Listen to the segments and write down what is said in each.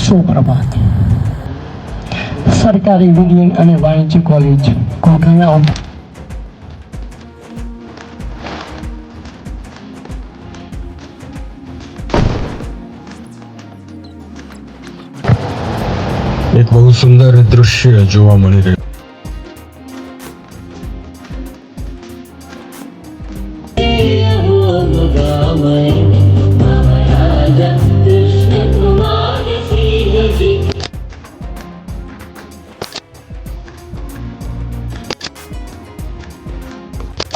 સુપ્રભાત. સરકારી વિજ્ઞાન અને વાણિજ્ય કોલેજ ઘોઘાના એક બહુ સુંદર દૃશ્ય જોવા મળી રહ્યું.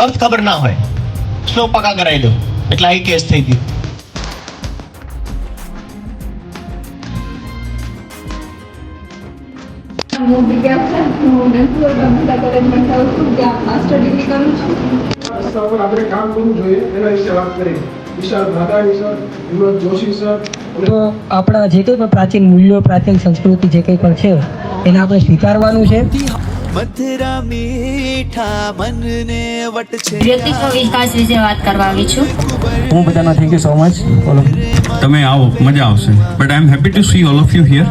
અંત ખબર ના હોય, સ્લો પકા કરાવી દો એટલે આ કેસ થઈ ગયો. હું વિદ્યાર્થી હું નેશનલ કમ્પ્યુટર કોલેજમાં જાઉં છું, ત્યાં માસ્ટર ડિગ્રી કરું છું. આપણે કામ કરવું જોઈએ એના વિશે વાત કરી. વિશાલ ભાદાણી સર, વિનોદ જોશી સર. તો આપણા જે કંઈ પણ પ્રાચીન મૂલ્યો, પ્રાચીન સંસ્કૃતિ જે કંઈ પણ છે એને આપણે સ્વીકારવાનું છે. મધુરા મીઠા મનને વટ છે. વ્યક્તિત્વ વિકાસ વિશે વાત કરવા આવી છું. હું બધાનો થેન્ક યુ સો મચ. તમે આવો, મજા આવશે. But I am happy to C all of you hear.